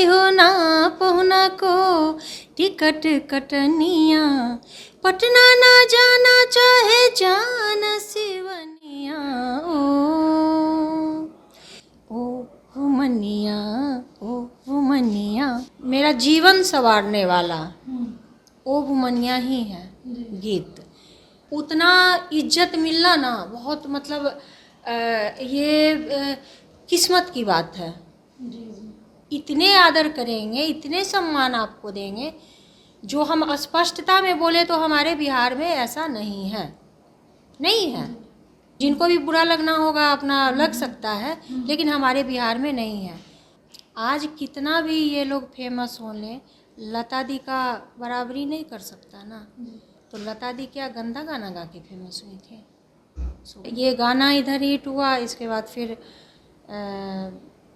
दई हो ना पहुना को टिकट कटनिया, पटना ना जाना चाहे जान सिवनिया। ओ हुमनिया, ओ हुमनिया, मेरा जीवन संवारने वाला ओ हुमनिया ही है गीत। उतना इज्जत मिलना ना बहुत मतलब ये किस्मत की बात है। इतने आदर करेंगे, इतने सम्मान आपको देंगे, जो हम स्पष्टता में बोले तो हमारे बिहार में ऐसा नहीं है, नहीं है। जिनको भी बुरा लगना होगा अपना लग सकता है, लेकिन हमारे बिहार में नहीं है। आज कितना भी ये लोग फेमस हो लें, लता दी का बराबरी नहीं कर सकता ना। तो लता दी क्या गंदा गाना गा के फेमस हुई थी। ये गाना इधर हिट हुआ, इसके बाद फिर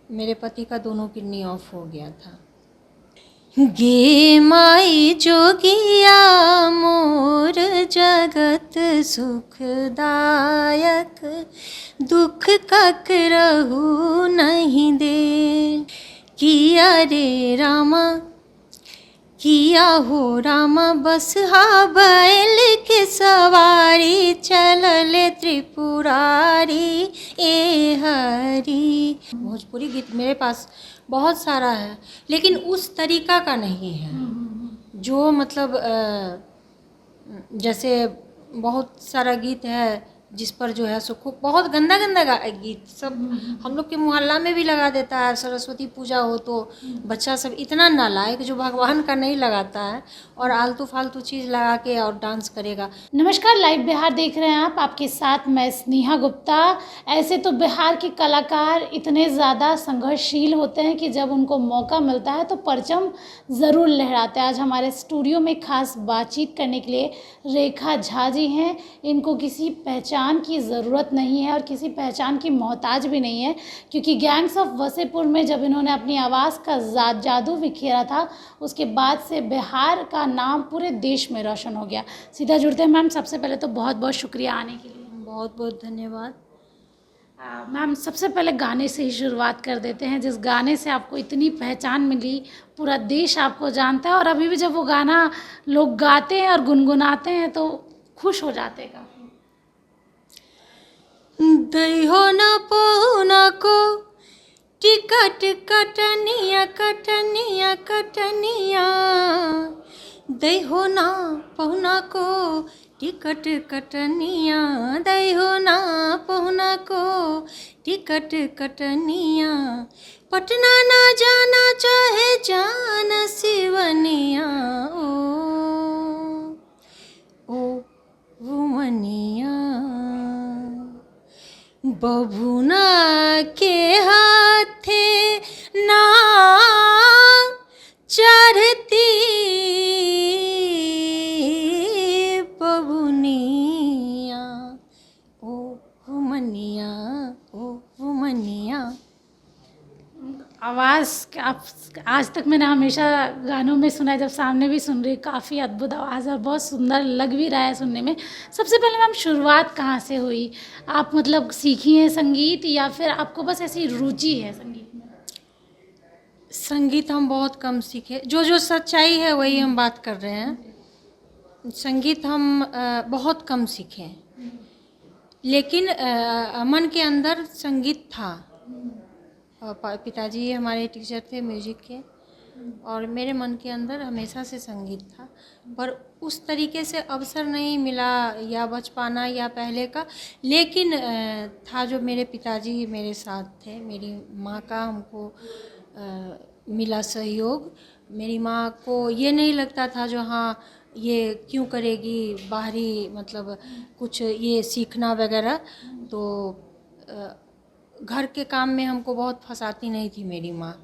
मेरे पति का दोनों किडनी ऑफ हो गया था। गे माई जोगिया मोर जगत सुखदायक, दुख ककरहु नहीं दे। किया रे रामा, किया हो रामा, बसहा बैल के सवारी, चलले त्रिपुरारी ए हरी। भोजपुरी गीत मेरे पास बहुत सारा है, लेकिन उस तरीका का नहीं है जो मतलब जैसे बहुत सारा गीत है जिस पर जो है सो खूब बहुत गंदा गंदा गीत सब हम लोग के मोहल्ला में भी लगा देता है। सरस्वती पूजा हो तो बच्चा सब इतना नालायक जो भगवान का नहीं लगाता है और आलतू फालतू चीज़ लगा के और डांस करेगा। नमस्कार, लाइव बिहार देख रहे हैं आप, आपके साथ मैं स्नेहा गुप्ता। ऐसे तो बिहार के कलाकार इतने ज़्यादा संघर्षशील होते हैं कि जब उनको मौका मिलता है तो परचम ज़रूर लहराते हैं। आज हमारे स्टूडियो में खास बातचीत करने के लिए रेखा झा जी हैं। इनको किसी पहचान की ज़रूरत नहीं है और किसी पहचान की मोहताज भी नहीं है, क्योंकि गैंग्स ऑफ वसेपुर में जब इन्होंने अपनी आवाज़ का जादू बिखेरा था, उसके बाद से बिहार का नाम पूरे देश में रोशन हो गया। सीधा जुड़ते हैं मैम, सबसे पहले तो बहुत बहुत शुक्रिया आने के लिए। बहुत बहुत धन्यवाद। मैम, सबसे पहले गाने से ही शुरुआत कर देते हैं, जिस गाने से आपको इतनी पहचान मिली, पूरा देश आपको जानता है और अभी भी जब वो गाना लोग गाते हैं और गुनगुनाते हैं तो खुश हो जाते हैं काफ़ी। दई हो ना पहुना को टिकट कटनिया, कटनिया कटनिया, दई हो ना पहुना को टिकट कटनिया, दई हो ना पहुना को टिकट कटनिया, पटना ना जाना चाहे जान सिवनिया। ओ वुमनिया, बभुना के हाथे ना चढ़ती बबुनिया, ओ हुमनिया, ओ हुमनिया। आवाज़ आप आज तक मैंने हमेशा गानों में सुना है, जब सामने भी सुन रही, काफ़ी अद्भुत आवाज़ है, बहुत सुंदर लग भी रहा है सुनने में। सबसे पहले मैम, शुरुआत कहाँ से हुई? आप मतलब सीखी हैं संगीत या फिर आपको बस ऐसी रुचि है संगीत में? संगीत हम बहुत कम सीखे, जो सच्चाई है वही हम बात कर रहे हैं। संगीत हम बहुत कम सीखे, लेकिन मन के अंदर संगीत था। पिताजी हमारे टीचर थे म्यूजिक के, और मेरे मन के अंदर हमेशा से संगीत था, पर उस तरीके से अवसर नहीं मिला या बच पाना या पहले का। लेकिन था जो मेरे पिताजी मेरे साथ थे, मेरी माँ का हमको मिला सहयोग। मेरी माँ को ये नहीं लगता था जो हाँ ये क्यों करेगी बाहरी मतलब कुछ ये सीखना वगैरह, तो घर के काम में हमको बहुत फंसाती नहीं थी मेरी माँ।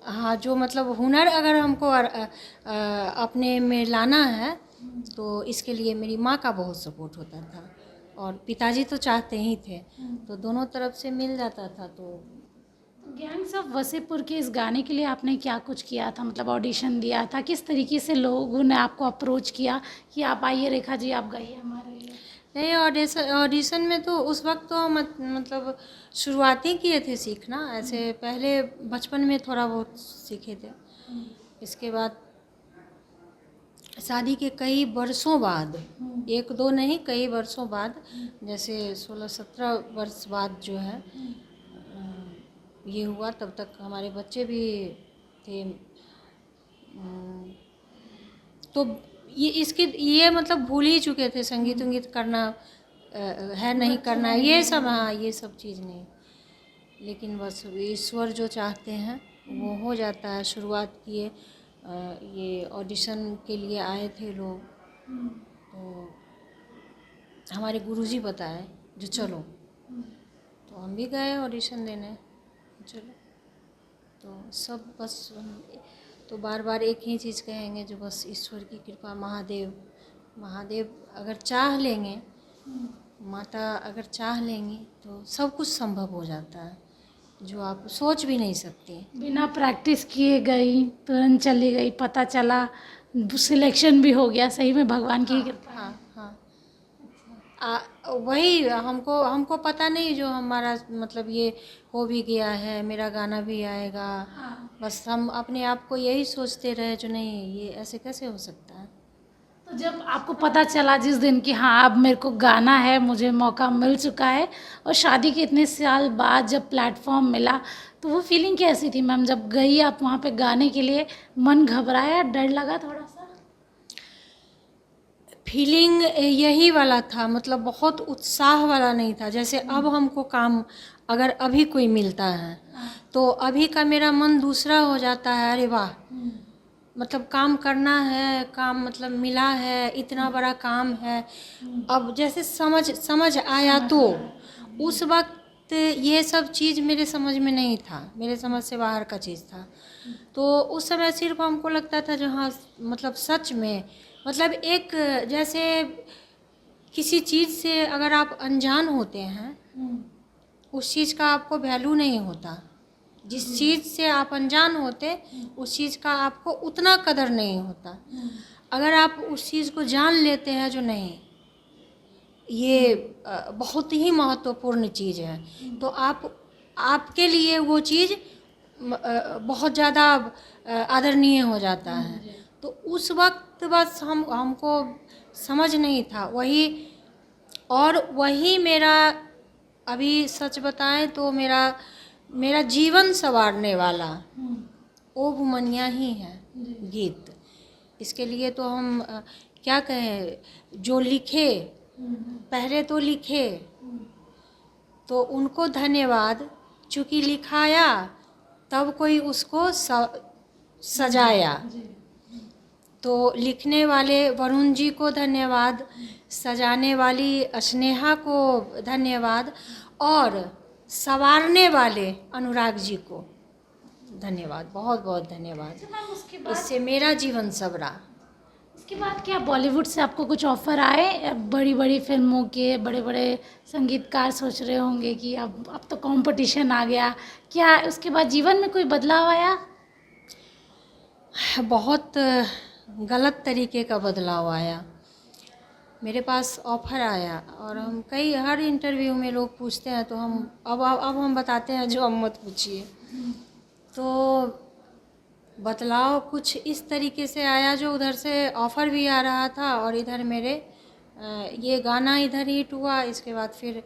हाँ, जो मतलब हुनर अगर हमको अपने में लाना है तो इसके लिए मेरी माँ का बहुत सपोर्ट होता था, और पिताजी तो चाहते ही थे, तो दोनों तरफ से मिल जाता था। तो गैंग्स ऑफ वसेपुर के इस गाने के लिए आपने क्या कुछ किया था? मतलब ऑडिशन दिया था? किस तरीके से लोगों ने आपको अप्रोच किया कि आप आइए रेखा जी, आप गाइए हमारे लिए? नहीं, ऑडिशन में तो उस वक्त तो मतलब शुरुआती किए थे सीखना, ऐसे पहले बचपन में थोड़ा बहुत सीखे थे। इसके बाद शादी के कई वर्षों बाद, एक दो नहीं कई वर्षों बाद, जैसे 16-17 वर्ष बाद जो है ये हुआ, तब तक हमारे बच्चे भी थे। तो ये मतलब भूल ही चुके थे, संगीत उंगीत करना है नहीं करना है, ये सब, हाँ ये सब चीज़ नहीं। लेकिन बस ईश्वर जो चाहते हैं वो हो जाता है। शुरुआत किए, ये ऑडिशन के लिए आए थे लोग, तो हमारे गुरुजी बताए जो चलो, तो हम भी गए ऑडिशन देने। चलो, तो सब बस तो बार बार एक ही चीज़ कहेंगे, जो बस ईश्वर की कृपा, महादेव अगर चाह लेंगे, माता अगर चाह लेंगी तो सब कुछ संभव हो जाता है, जो आप सोच भी नहीं सकती। बिना प्रैक्टिस किए गई, तुरंत चली गई, पता चला सिलेक्शन भी हो गया, सही में भगवान की कृपा। हाँ हाँ, वही हमको पता नहीं, जो हमारा मतलब ये हो भी गया है, मेरा गाना भी आएगा। बस हम अपने आप को यही सोचते रहे, जो नहीं ये ऐसे कैसे हो सकता है। तो जब आपको पता चला जिस दिन कि हाँ अब मेरे को गाना है, मुझे मौका मिल चुका है, और शादी के इतने साल बाद जब प्लेटफॉर्म मिला, तो वो फीलिंग कैसी थी मैम? जब गई आप वहाँ पे गाने के लिए, मन घबराया, डर लगा थोड़ा सा? फीलिंग यही वाला था, मतलब बहुत उत्साह वाला नहीं था। जैसे अब हमको काम अगर अभी कोई मिलता है तो अभी का मेरा मन दूसरा हो जाता है, अरे वाह, मतलब काम करना है, काम मतलब मिला है, इतना बड़ा काम है। अब जैसे समझ आया, तो उस वक्त ये सब चीज़ मेरे समझ में नहीं था, मेरे समझ से बाहर का चीज़ था। तो उस समय सिर्फ हमको लगता था जो हाँ मतलब सच में, मतलब एक जैसे किसी चीज़ से अगर आप अनजान होते हैं, उस चीज़ का आपको वैल्यू नहीं होता। जिस चीज़ से आप अनजान होते, उस चीज़ का आपको उतना कदर नहीं होता। अगर आप उस चीज़ को जान लेते हैं, जो नहीं ये बहुत ही महत्वपूर्ण चीज़ है, तो आपके लिए वो चीज़ बहुत ज़्यादा आदरणीय हो जाता है। तो उस वक्त बस हमको समझ नहीं था, वही मेरा, अभी सच बताएं तो मेरा जीवन संवारने वाला ओ भूमनिया ही है गीत। इसके लिए तो हम क्या कहें, जो लिखे, पहले तो लिखे तो उनको धन्यवाद, चूँकि लिखाया तब कोई उसको सजाया। तो लिखने वाले वरुण जी को धन्यवाद, सजाने वाली स्नेहा को धन्यवाद, और संवारने वाले अनुराग जी को धन्यवाद, बहुत बहुत धन्यवाद। इससे मेरा जीवन संवरा। इसके बाद क्या बॉलीवुड से आपको कुछ ऑफ़र आए? बड़ी बड़ी फिल्मों के बड़े बड़े संगीतकार सोच रहे होंगे कि अब तो कंपटीशन आ गया, क्या उसके बाद जीवन में कोई बदलाव आया? बहुत गलत तरीके का बदलाव आया। मेरे पास ऑफ़र आया, और हम हर इंटरव्यू में लोग पूछते हैं, तो हम अब हम बताते हैं जो अब मत पूछिए। तो बदलाव कुछ इस तरीके से आया, जो उधर से ऑफ़र भी आ रहा था, और इधर मेरे ये गाना इधर हिट हुआ। इसके बाद फिर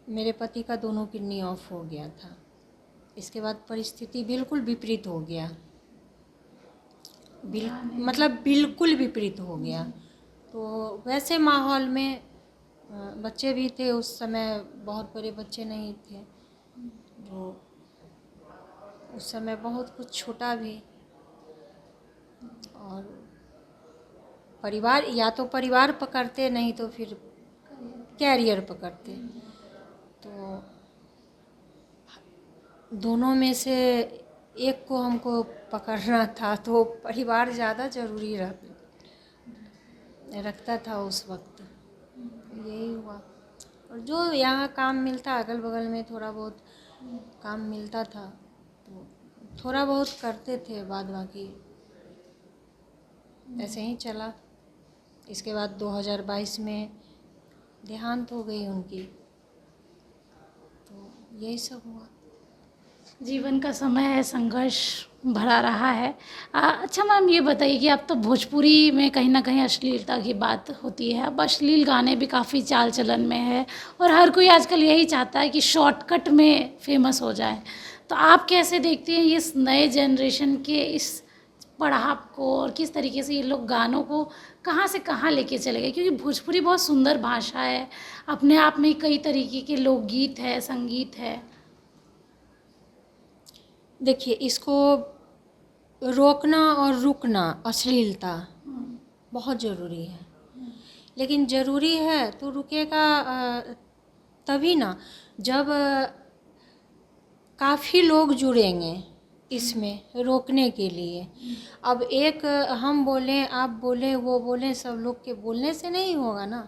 मेरे पति का दोनों किडनी ऑफ हो गया था। इसके बाद परिस्थिति बिल्कुल विपरीत हो गया, मतलब बिल्कुल विपरीत हो गया। तो वैसे माहौल में बच्चे भी थे उस समय, बहुत बड़े बच्चे नहीं थे, जो उस समय बहुत कुछ छोटा भी, और परिवार, या तो परिवार पकड़ते, नहीं तो फिर कैरियर पकड़ते। तो दोनों में से एक को हमको पकड़ना था, तो परिवार ज़्यादा ज़रूरी रखता था उस वक्त। यही हुआ, और जो यहाँ काम मिलता, अगल बगल में थोड़ा बहुत काम मिलता था, तो थोड़ा बहुत करते थे, बाद बाकी ऐसे ही चला। इसके बाद 2022 में देहांत हो गई उनकी। तो यही सब हुआ। जीवन का समय है, संघर्ष भरा रहा है। अच्छा मैम, ये बताइए कि अब तो भोजपुरी में कहीं ना कहीं अश्लीलता की बात होती है, अब अश्लील गाने भी काफ़ी चाल चलन में है और हर कोई आजकल यही चाहता है कि शॉर्टकट में फेमस हो जाए। तो आप कैसे देखते हैं इस नए जनरेशन के इस पड़ाव को, और किस तरीके से ये लोग गानों को कहाँ से कहाँ लेके चले गए? क्योंकि भोजपुरी बहुत सुंदर भाषा है, अपने आप में कई तरीके के लोकगीत है, संगीत है। देखिए, इसको रोकना और रुकना अश्लीलता बहुत ज़रूरी है। लेकिन ज़रूरी है तो रुकेगा तभी ना जब काफ़ी लोग जुड़ेंगे इसमें रोकने के लिए। अब एक हम बोलें, आप बोलें, वो बोलें, सब लोग के बोलने से नहीं होगा ना।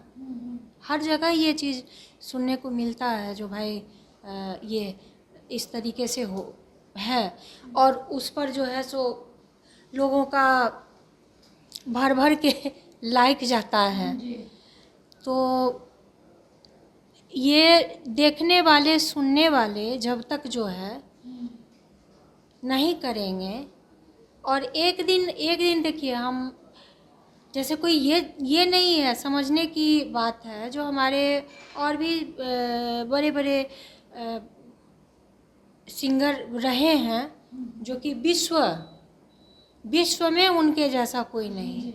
हर जगह ये चीज़ सुनने को मिलता है जो भाई ये इस तरीके से हो है, और उस पर जो है सो लोगों का भर भर के लाइक जाता है। तो ये देखने वाले, सुनने वाले जब तक जो है नहीं करेंगे, और एक दिन देखिए, हम जैसे कोई ये नहीं है, समझने की बात है, जो हमारे और भी बड़े बड़े सिंगर रहे हैं जो कि विश्व में उनके जैसा कोई नहीं।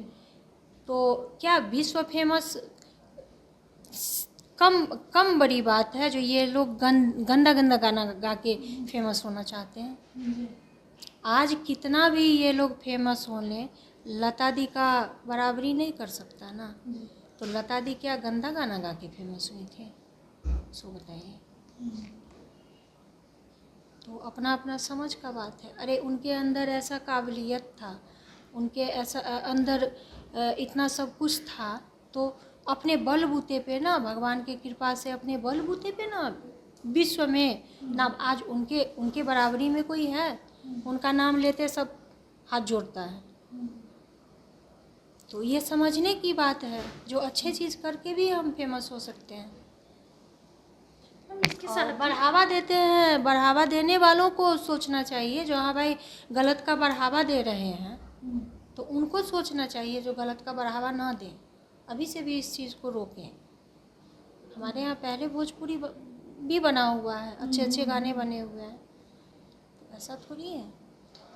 तो क्या विश्व फेमस कम बड़ी बात है जो ये लोग गंदा गाना गा के फेमस होना चाहते हैं। आज कितना भी ये लोग फेमस हो लें, लता दी का बराबरी नहीं कर सकता ना। तो लता दी क्या गंदा गाना गा के फेमस हुई थी? सो बताइए। तो अपना अपना समझ का बात है। अरे उनके अंदर ऐसा काबिलियत था, उनके ऐसा अंदर इतना सब कुछ था, तो अपने बलबूते पे ना, भगवान की कृपा से अपने बलबूते पे ना विश्व में ना आज उनके बराबरी में कोई है? उनका नाम लेते सब हाथ जोड़ता है। तो ये समझने की बात है, जो अच्छे चीज़ करके भी हम फेमस हो सकते हैं। और बढ़ावा देते हैं, बढ़ावा देने वालों को सोचना चाहिए, जो हाँ भाई गलत का बढ़ावा दे रहे हैं तो उनको सोचना चाहिए जो गलत का बढ़ावा ना दें, अभी से भी इस चीज़ को रोकें। हमारे यहाँ पहले भोजपुरी भी बना हुआ है, अच्छे अच्छे गाने बने हुए हैं, तो ऐसा थोड़ी है।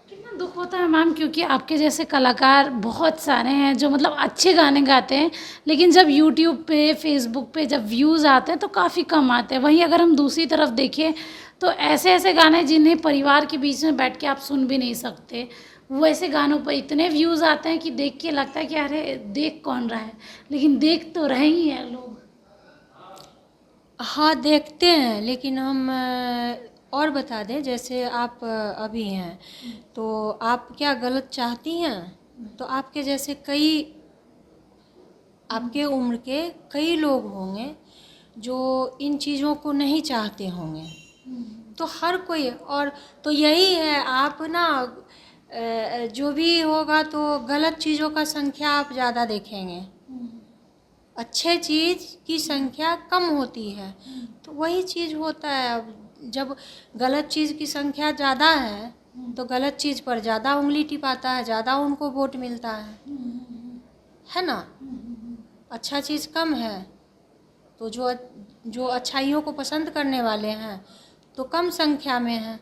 कितना दुख होता है मैम, क्योंकि आपके जैसे कलाकार बहुत सारे हैं जो मतलब अच्छे गाने गाते हैं, लेकिन जब यूट्यूब पे, फेसबुक पे जब व्यूज़ आते हैं तो काफ़ी कम आते हैं। वहीं अगर हम दूसरी तरफ देखें तो ऐसे ऐसे गाने जिन्हें परिवार के बीच में बैठ के आप सुन भी नहीं सकते, वैसे गानों पर इतने व्यूज़ आते हैं कि देख के लगता है कि अरे देख कौन रहा है, लेकिन देख तो रहे ही हैं लोग। हाँ देखते हैं, लेकिन हम और बता दें, जैसे आप अभी हैं तो आप क्या गलत चाहती हैं? तो आपके जैसे कई, आपके उम्र के कई लोग होंगे जो इन चीज़ों को नहीं चाहते होंगे। तो हर कोई, और तो यही है, आप ना जो भी होगा तो गलत चीज़ों का संख्या आप ज़्यादा देखेंगे, अच्छे चीज़ की संख्या कम होती है। तो वही चीज़ होता है, अब जब गलत चीज़ की संख्या ज़्यादा है तो गलत चीज़ पर ज़्यादा उंगली टिपाता है, ज़्यादा उनको वोट मिलता है ना। अच्छा चीज़ कम है तो जो अच्छाइयों को पसंद करने वाले हैं तो कम संख्या में है,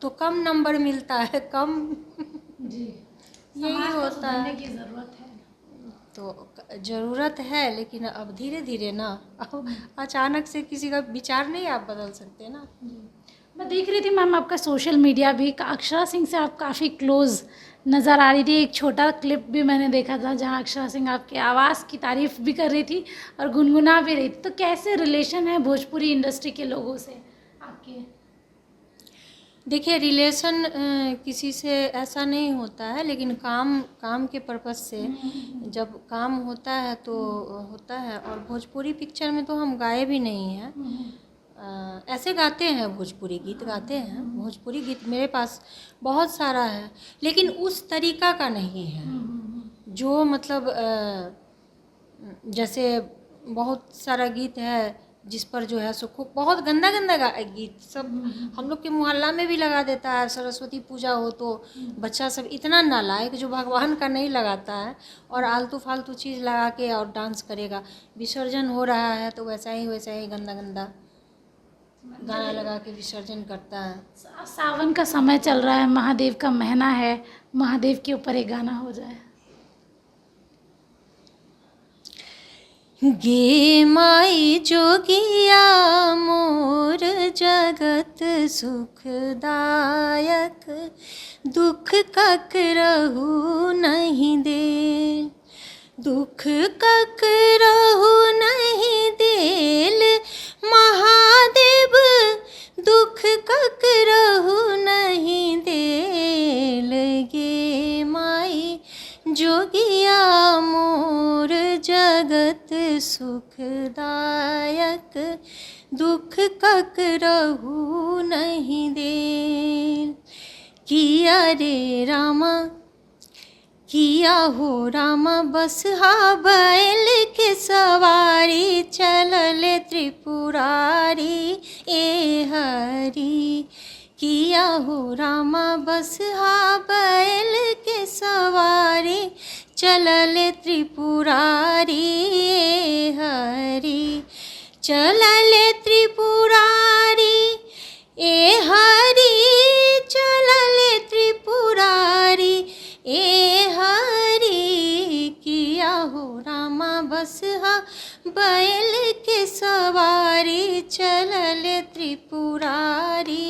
तो कम नंबर मिलता है, कम जी, यही होता है। की ज़रूरत है। तो ज़रूरत है, लेकिन अब धीरे धीरे ना, अब अचानक से किसी का विचार नहीं आप बदल सकते ना। मैं देख रही थी मैम आपका सोशल मीडिया भी, अक्षरा सिंह से आप काफ़ी क्लोज़ नज़र आ रही थी। एक छोटा क्लिप भी मैंने देखा था जहाँ अक्षरा सिंह आपकी आवाज़ की तारीफ़ भी कर रही थी और गुनगुना भी रही थी। तो कैसे रिलेशन है भोजपुरी इंडस्ट्री के लोगों से आपके? देखिए, रिलेशन किसी से ऐसा नहीं होता है, लेकिन काम के पर्पस से जब काम होता है तो होता है। और भोजपुरी पिक्चर में तो हम गाए भी नहीं हैं, ऐसे गाते हैं, भोजपुरी गीत गाते हैं। भोजपुरी गीत मेरे पास बहुत सारा है, लेकिन उस तरीका का नहीं है जो मतलब जैसे बहुत सारा गीत है जिस पर जो है सो खूब बहुत गंदा गंदा गीत सब हम लोग के मोहल्ला में भी लगा देता है। सरस्वती पूजा हो तो बच्चा सब इतना नालायक जो भगवान का नहीं लगाता है और आलतू फालतू चीज़ लगा के और डांस करेगा। विसर्जन हो रहा है तो वैसा ही गंदा गंदा गाना लगा के विसर्जन करता है। सावन का समय चल रहा है, महादेव का महीना है, महादेव के ऊपर एक गाना हो जाए। गे माई जोगिया मोर जगत सुखदायक, दुख ककरहु नहीं देल, दुख ककरहु नहीं देल महादेव, दुख ककरहु नहीं देल। गे माई जोगिया मोर जगत सुखदायक, दुख ककरहु नहीं देल। किया रे रामा किया हो रामा बसहा बैल के सवारी, चलल त्रिपुरारी ए हरि। किया हो रामा बसहा बैल के सवारी, चलल त्रिपुरारी ए हरि। चलल त्रिपुरारी ए हरि, चलल त्रिपुरारी ए हरि। किया हो रामा बसहा बैल के सवारी, चलल त्रिपुरारी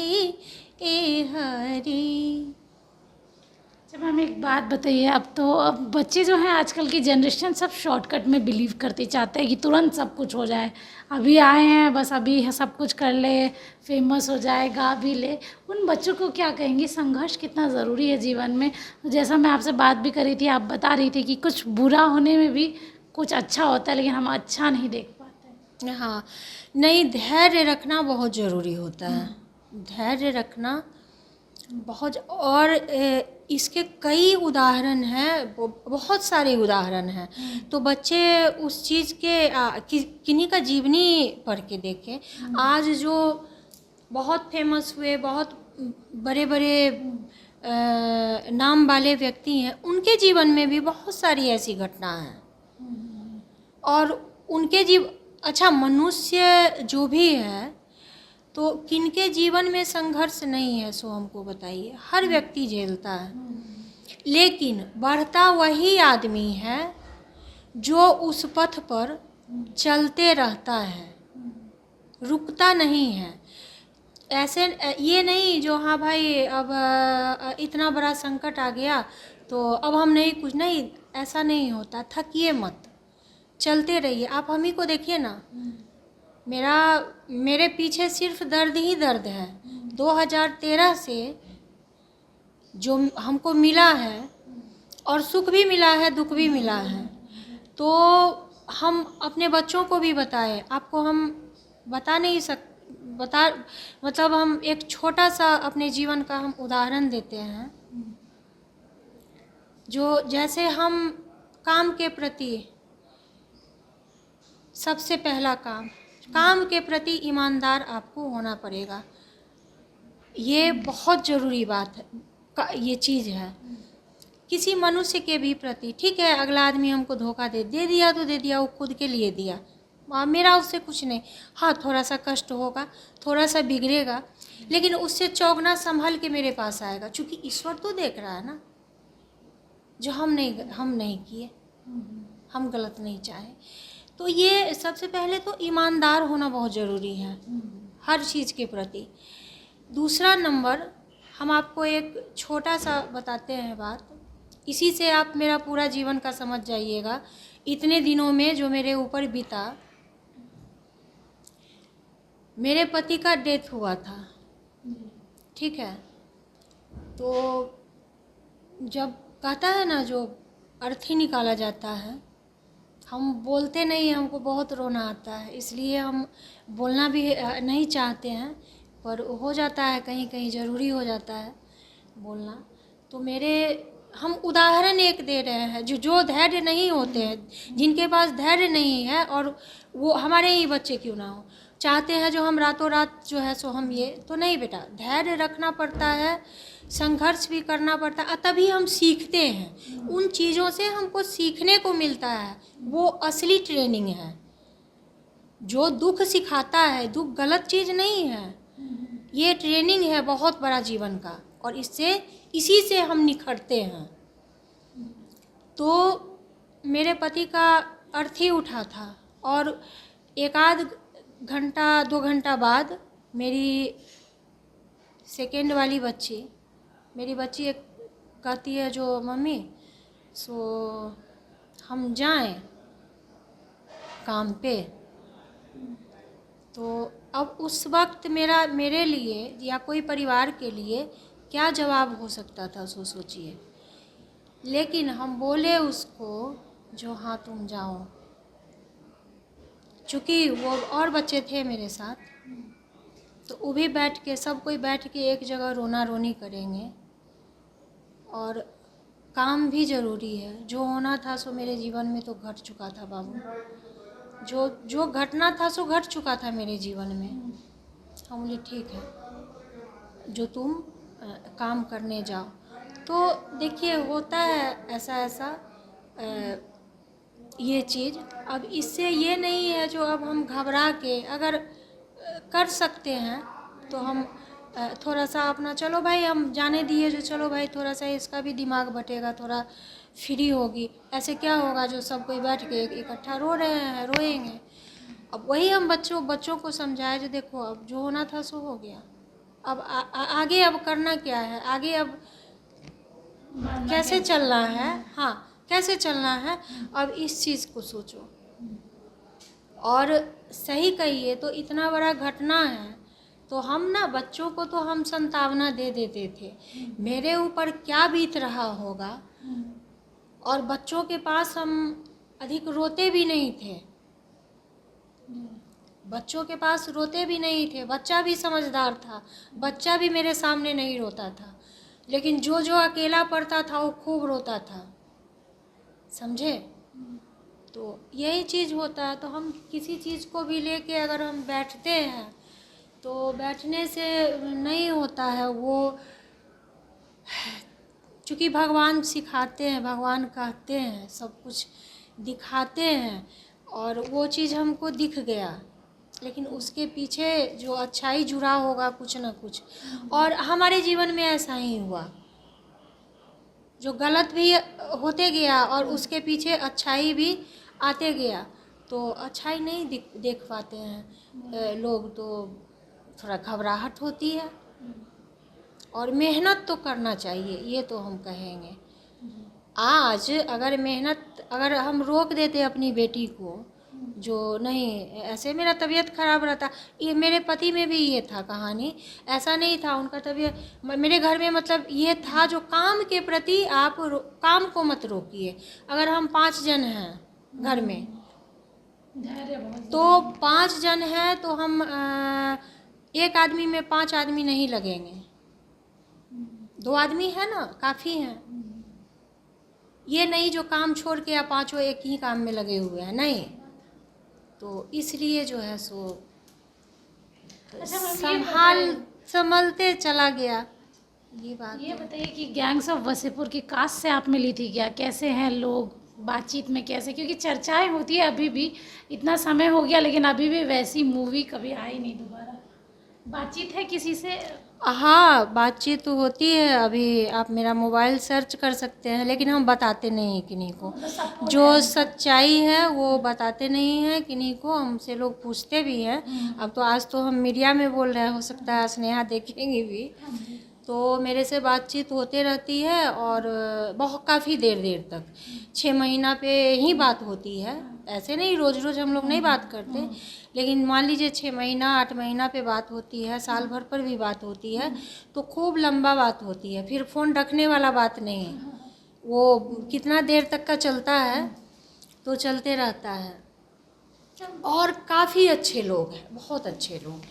ए हरि। जब हम एक बात बताइए, अब बच्चे जो हैं आजकल की जनरेशन सब शॉर्टकट में बिलीव करते, चाहते हैं कि तुरंत सब कुछ हो जाए। अभी आए हैं बस अभी सब कुछ कर ले, फेमस हो जाए, गा भी ले। उन बच्चों को क्या कहेंगी, संघर्ष कितना ज़रूरी है जीवन में? जैसा मैं आपसे बात भी कर रही थी, आप बता रही थी कि कुछ बुरा होने में भी कुछ अच्छा होता है, लेकिन हम अच्छा नहीं देख पाते। हाँ, नहीं, धैर्य रखना बहुत ज़रूरी होता है। धैर्य रखना बहुत, और इसके कई उदाहरण हैं, बहुत सारे उदाहरण हैं। तो बच्चे उस चीज़ के किन्हीं का जीवनी पढ़ के देखें। आज जो बहुत फेमस हुए, बहुत बड़े बड़े नाम वाले व्यक्ति हैं, उनके जीवन में भी बहुत सारी ऐसी घटना हैं। और उनके अच्छा, मनुष्य जो भी है तो किनके जीवन में संघर्ष नहीं है सो हमको बताइए। हर व्यक्ति झेलता है, लेकिन बढ़ता वही आदमी है जो उस पथ पर चलते रहता है, रुकता नहीं है। ऐसे ये नहीं जो हाँ भाई अब इतना बड़ा संकट आ गया तो अब हम नहीं, कुछ नहीं, ऐसा नहीं होता। थकिए मत, चलते रहिए। आप हम ही को देखिए ना, मेरे पीछे सिर्फ दर्द ही दर्द है। 2013 से जो हमको मिला है, और सुख भी मिला है, दुख भी मिला है, तो हम अपने बच्चों को भी बताएं। आपको हम बता नहीं मतलब हम एक छोटा सा अपने जीवन का हम उदाहरण देते हैं। जो जैसे हम काम के प्रति, सबसे पहला काम के प्रति ईमानदार आपको होना पड़ेगा। ये बहुत ज़रूरी बात है, ये चीज़ है। किसी मनुष्य के भी प्रति, ठीक है, अगला आदमी हमको धोखा दे दिया तो दे दिया, वो खुद के लिए दिया, मेरा उससे कुछ नहीं। हाँ, थोड़ा सा कष्ट होगा, थोड़ा सा बिगड़ेगा, लेकिन उससे चौगना संभल के मेरे पास आएगा, क्योंकि ईश्वर तो देख रहा है ना। जो हम नहीं किए, हम गलत नहीं चाहे। तो ये सबसे पहले तो ईमानदार होना बहुत ज़रूरी है हर चीज़ के प्रति। दूसरा नंबर, हम आपको एक छोटा सा बताते हैं बात, इसी से आप मेरा पूरा जीवन का समझ जाइएगा। इतने दिनों में जो मेरे ऊपर बीता, मेरे पति का डेथ हुआ था, ठीक है। तो जब कहता है ना, जो अर्थी निकाला जाता है, हम बोलते नहीं, हमको बहुत रोना आता है, इसलिए हम बोलना भी नहीं चाहते हैं, पर हो जाता है, कहीं कहीं ज़रूरी हो जाता है बोलना। तो मेरे हम उदाहरण एक दे रहे हैं, जो धैर्य नहीं होते हैं, जिनके पास धैर्य नहीं है, और वो हमारे ही बच्चे क्यों ना हो, चाहते हैं जो हम रातों रात जो है सो हम ये, तो नहीं बेटा, धैर्य रखना पड़ता है, संघर्ष भी करना पड़ता है, तभी हम सीखते हैं। उन चीज़ों से हमको सीखने को मिलता है, वो असली ट्रेनिंग है। जो दुख सिखाता है, दुख गलत चीज़ नहीं है, ये ट्रेनिंग है बहुत बड़ा जीवन का, और इसी से हम निखरते हैं। तो मेरे पति का अर्थ ही उठा था, और एक आध घंटा 2 घंटा बाद मेरी सेकेंड वाली बच्ची, मेरी बच्ची एक कहती है जो मम्मी सो हम जाएं काम पे। तो अब उस वक्त मेरे लिए या कोई परिवार के लिए क्या जवाब हो सकता था, सो सोचिए। लेकिन हम बोले उसको जो हाँ तुम जाओ, चूँकि वो और बच्चे थे मेरे साथ, तो वो भी बैठ के, सब कोई बैठ के एक जगह रोना रोनी करेंगे, और काम भी ज़रूरी है। जो होना था सो मेरे जीवन में तो घट चुका था बाबू, जो घटना था सो घट चुका था मेरे जीवन में। हम बोले ठीक है, जो तुम काम करने जाओ। तो देखिए होता है ऐसा ये चीज़। अब इससे ये नहीं है जो अब हम घबरा के, अगर कर सकते हैं तो हम थोड़ा सा अपना, चलो भाई हम जाने दिए, जो चलो भाई थोड़ा सा इसका भी दिमाग बटेगा, थोड़ा फ्री होगी। ऐसे क्या होगा जो सब कोई बैठ के इकट्ठा रो रहे हैं, रोएंगे। अब वही हम बच्चों को समझाए, जो देखो अब जो होना था सो हो गया, अब आगे अब करना क्या है, आगे अब कैसे चलना है, हाँ कैसे चलना है, अब इस चीज़ को सोचो। और सही कहिए तो इतना बड़ा घटना है, तो हम ना बच्चों को तो हम संतावना दे देते थे, मेरे ऊपर क्या बीत रहा होगा। और बच्चों के पास हम अधिक रोते भी नहीं थे, बच्चों के पास रोते भी नहीं थे। बच्चा भी समझदार था, बच्चा भी मेरे सामने नहीं रोता था, लेकिन जो अकेला पड़ता था वो खूब रोता था, समझे। तो यही चीज़ होता है। तो हम किसी चीज़ को भी लेके अगर हम बैठते हैं तो बैठने से नहीं होता है वो, चूँकि भगवान सिखाते हैं, भगवान कहते हैं, सब कुछ दिखाते हैं, और वो चीज़ हमको दिख गया, लेकिन उसके पीछे जो अच्छाई जुड़ा होगा कुछ ना कुछ। और हमारे जीवन में ऐसा ही हुआ, जो गलत भी होते गया और उसके पीछे अच्छाई भी आते गया। तो अच्छाई नहीं देख पाते हैं लोग, तो थोड़ा घबराहट होती है। और मेहनत तो करना चाहिए, ये तो हम कहेंगे। आज अगर हम रोक देते अपनी बेटी को, जो नहीं ऐसे मेरा तबीयत ख़राब रहता, ये मेरे पति में भी ये था कहानी, ऐसा नहीं था उनका तबीयत, मेरे घर में मतलब ये था जो काम के प्रति आप काम को मत रोकिए। अगर हम 5 जन हैं घर में, तो 5 जन हैं तो हम एक आदमी में 5 आदमी नहीं लगेंगे, 2 आदमी है ना काफ़ी हैं। ये नहीं जो काम छोड़ के या पांचों एक ही काम में लगे हुए हैं, नहीं। तो इसलिए जो है सो संभलते चला गया। ये बात ये बताइए कि गैंग्स ऑफ वसेपुर की कास्ट से आप मिली थी क्या? कैसे हैं लोग, बातचीत में कैसे? क्योंकि चर्चाएं होती है अभी भी, इतना समय हो गया लेकिन अभी भी वैसी मूवी कभी आई नहीं दोबारा। बातचीत है किसी से? हाँ, बातचीत तो होती है। अभी आप मेरा मोबाइल सर्च कर सकते हैं, लेकिन हम बताते नहीं हैं किन्हीं को। जो सच्चाई है वो बताते नहीं हैं किन्हीं को, हमसे लोग पूछते भी हैं। अब तो आज तो हम मीडिया में बोल रहे हैं, हो सकता है स्नेहा देखेंगी भी। तो मेरे से बातचीत होते रहती है, और बहुत काफ़ी देर तक 6 महीना पे ही बात होती है। ऐसे नहीं रोज़ रोज़ हम लोग नहीं बात करते, लेकिन मान लीजिए 6 महीना 8 महीना पे बात होती है, साल भर पर भी बात होती है, तो खूब लंबा बात होती है। फिर फ़ोन रखने वाला बात नहीं है, वो कितना देर तक का चलता है तो चलते रहता है। और काफ़ी अच्छे लोग हैं, बहुत अच्छे लोग,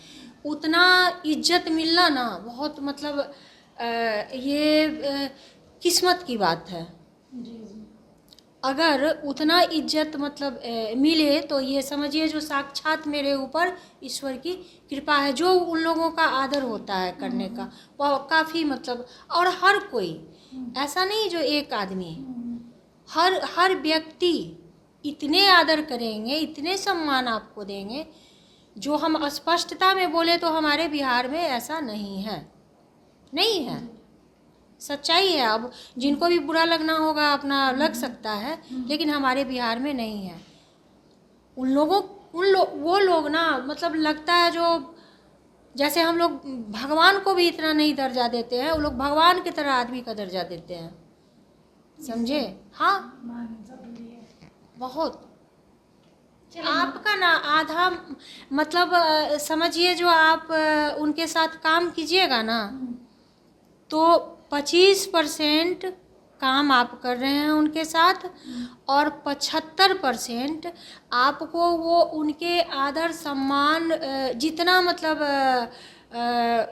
उतना इज्जत मिलना ना बहुत, मतलब ये किस्मत की बात है। अगर उतना इज्जत मतलब मिले तो ये समझिए जो साक्षात मेरे ऊपर ईश्वर की कृपा है। जो उन लोगों का आदर होता है करने का वो काफ़ी मतलब, और हर कोई ऐसा नहीं जो एक आदमी, हर व्यक्ति इतने आदर करेंगे, इतने सम्मान आपको देंगे, जो हम स्पष्टता में बोले तो हमारे बिहार में ऐसा नहीं है, नहीं है, सच्चाई है। अब जिनको भी बुरा लगना होगा अपना लग सकता है, लेकिन हमारे बिहार में नहीं है। वो लोग ना मतलब लगता है जो जैसे हम लोग भगवान को भी इतना नहीं दर्जा देते हैं, वो लोग भगवान की तरह आदमी का दर्जा देते हैं, समझे? हाँ, बहुत। आपका ना आधा मतलब समझिए जो आप उनके साथ काम कीजिएगा ना तो 25% काम आप कर रहे हैं उनके साथ, और 75% आपको वो उनके आदर सम्मान जितना मतलब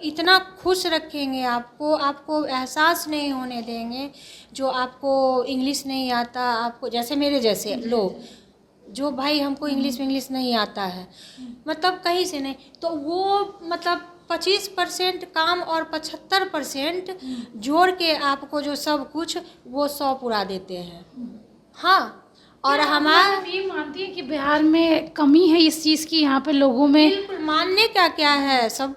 इतना खुश रखेंगे आपको एहसास नहीं होने देंगे। जो आपको इंग्लिश नहीं आता, आपको जैसे मेरे जैसे लोग जो भाई हमको इंग्लिश नहीं आता है, मतलब कहीं से नहीं, तो वो मतलब 25% काम और 75% जोड़ के आपको जो सब कुछ वो 100 पूरा देते हैं। हाँ, और हमारा ये मानती है कि बिहार में कमी है इस चीज़ की, यहाँ पे लोगों में? बिल्कुल, मानने का क्या है, सब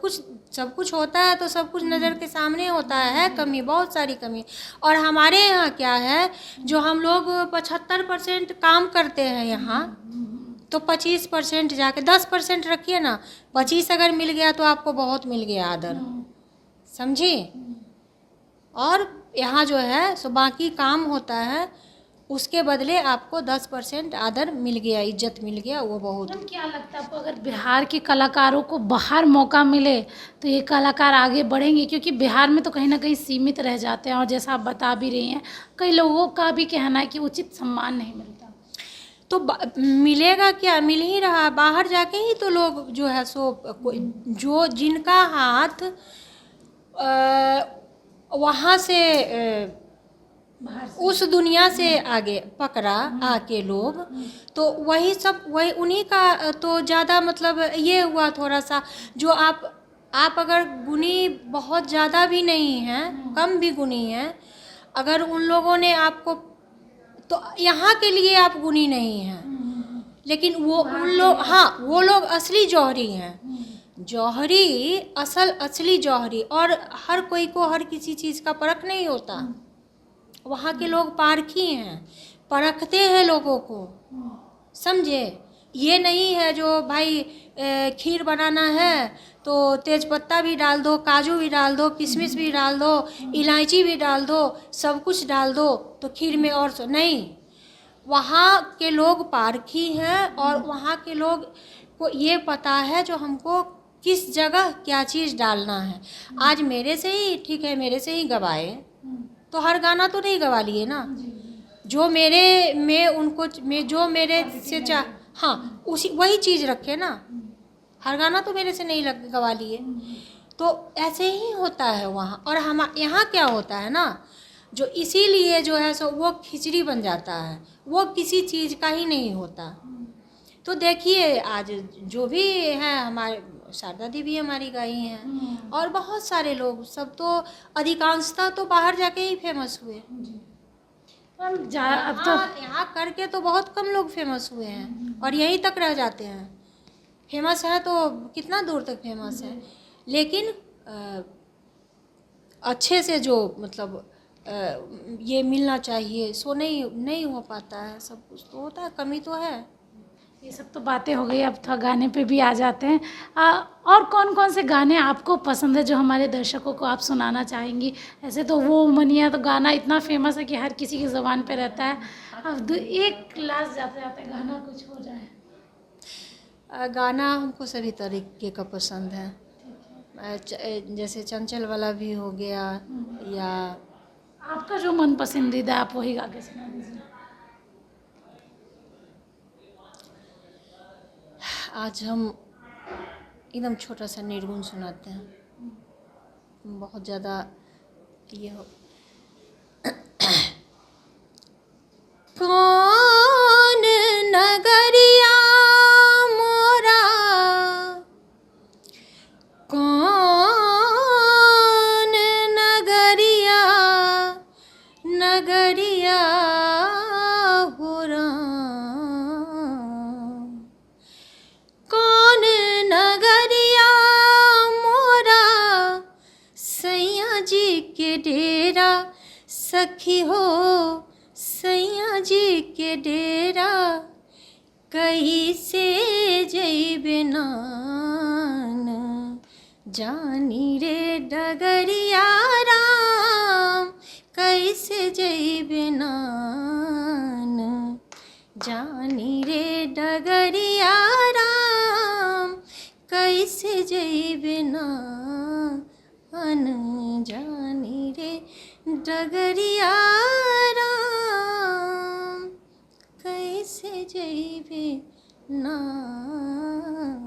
कुछ होता है तो सब कुछ नज़र के सामने होता है। कमी, बहुत सारी कमी। और हमारे यहाँ क्या है, जो हम लोग 75% काम करते हैं यहाँ, तो 25% जाके 10% रखिए ना, 25 अगर मिल गया तो आपको बहुत मिल गया आदर, समझी? और यहाँ जो है सो बाकी काम होता है, उसके बदले आपको 10% आदर मिल गया, इज्जत मिल गया, वो बहुत। मैम क्या लगता है आपको, अगर बिहार के कलाकारों को बाहर मौका मिले तो ये कलाकार आगे बढ़ेंगे? क्योंकि बिहार में तो कहीं ना कहीं सीमित रह जाते हैं, और जैसा आप बता भी रही हैं, कई लोगों का भी कहना है कि उचित सम्मान नहीं मिलता। तो मिलेगा क्या, मिल ही रहा, बाहर जाके ही तो लोग जो है सो जो जिनका हाथ वहाँ से उस दुनिया से आगे पकड़ा आके लोग, तो वही उन्हीं का तो ज़्यादा मतलब ये हुआ थोड़ा सा। जो आप अगर गुणी बहुत ज़्यादा भी नहीं हैं, कम भी गुणी हैं, अगर उन लोगों ने आपको, तो यहाँ के लिए आप गुणी नहीं हैं, लेकिन वो उन लोग, हाँ, वो लोग असली जौहरी हैं। जौहरी असली जौहरी, और हर कोई को हर किसी चीज़ का परख नहीं होता। वहाँ के लोग पारखी हैं, परखते हैं लोगों को, समझे? ये नहीं है जो भाई खीर बनाना है तो तेज़पत्ता भी डाल दो, काजू भी डाल दो, किशमिश भी डाल दो, इलायची भी डाल दो, सब कुछ डाल दो तो खीर में और नहीं। वहाँ के लोग पारखी हैं, और वहाँ के लोग को ये पता है जो हमको किस जगह क्या चीज़ डालना है। आज मेरे से ही ठीक है, मेरे से ही गवाए तो हर गाना तो नहीं गवा लिए ना, जो मेरे में उनको जो मेरे से हाँ, उसी वही चीज़ रखे ना, हर गाना तो मेरे से नहीं गवा लिए। तो ऐसे ही होता है वहाँ। और हम यहाँ क्या होता है ना, जो इसीलिए जो है सो वो खिचड़ी बन जाता है, वो किसी चीज़ का ही नहीं होता। तो देखिए आज जो भी है, हमारे शारदा देवी हमारी गाई हैं, और बहुत सारे लोग, सब तो अधिकांशतः तो बाहर जाके ही फेमस हुए। अब तो यहाँ करके तो बहुत कम लोग फेमस हुए हैं, और यहीं तक रह जाते हैं। फेमस है तो कितना दूर तक फेमस है, लेकिन अच्छे से जो मतलब ये मिलना चाहिए सो नहीं हो पाता है। सब कुछ तो होता है, कमी तो है। ये सब तो बातें हो गई, अब थोड़ा गाने पे भी आ जाते हैं। और कौन कौन से गाने आपको पसंद है जो हमारे दर्शकों को आप सुनाना चाहेंगी? ऐसे तो वो मनिया तो गाना इतना फेमस है कि हर किसी की ज़ुबान पे रहता है। अब एक क्लास जाते जाते गाना कुछ हो जाए। गाना हमको सभी तरीके का पसंद है, जैसे चंचल वाला भी हो गया, या आपका जो मन पसंदीदा आप वही गा के सुना दीजिए। आज हम एकदम छोटा सा निर्गुण सुनाते हैं, बहुत ज़्यादा ये हो सखी हो सैया जी के डेरा कैसे जइबे नान जानी रे डगरिया राम कैसे जइबे नान जानी रे डगरिया राम कैसे जइबे नान जानी रे डगरिया राम कैसे जइबे नान।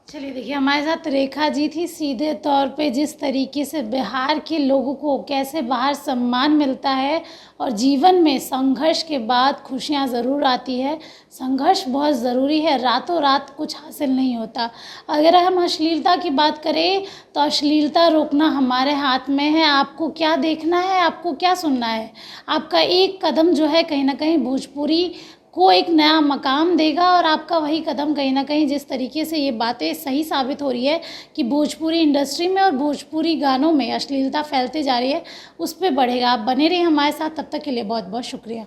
चलिए देखिए, हमारे साथ रेखा जी थी। सीधे तौर पे जिस तरीके से बिहार के लोगों को कैसे बाहर सम्मान मिलता है और जीवन में संघर्ष के बाद खुशियाँ ज़रूर आती है। संघर्ष बहुत ज़रूरी है, रातों रात कुछ हासिल नहीं होता। अगर हम अश्लीलता की बात करें तो अश्लीलता रोकना हमारे हाथ में है। आपको क्या देखना है, आपको क्या सुनना है। आपका एक कदम जो है कहीं ना कहीं भोजपुरी को एक नया मकाम देगा और आपका वही कदम कहीं ना कहीं, जिस तरीके से ये बातें सही साबित हो रही है कि भोजपुरी इंडस्ट्री में और भोजपुरी गानों में अश्लीलता फैलते जा रही है, उस पर बढ़ेगा। आप बने रहिए हमारे साथ, तब तक के लिए बहुत बहुत शुक्रिया।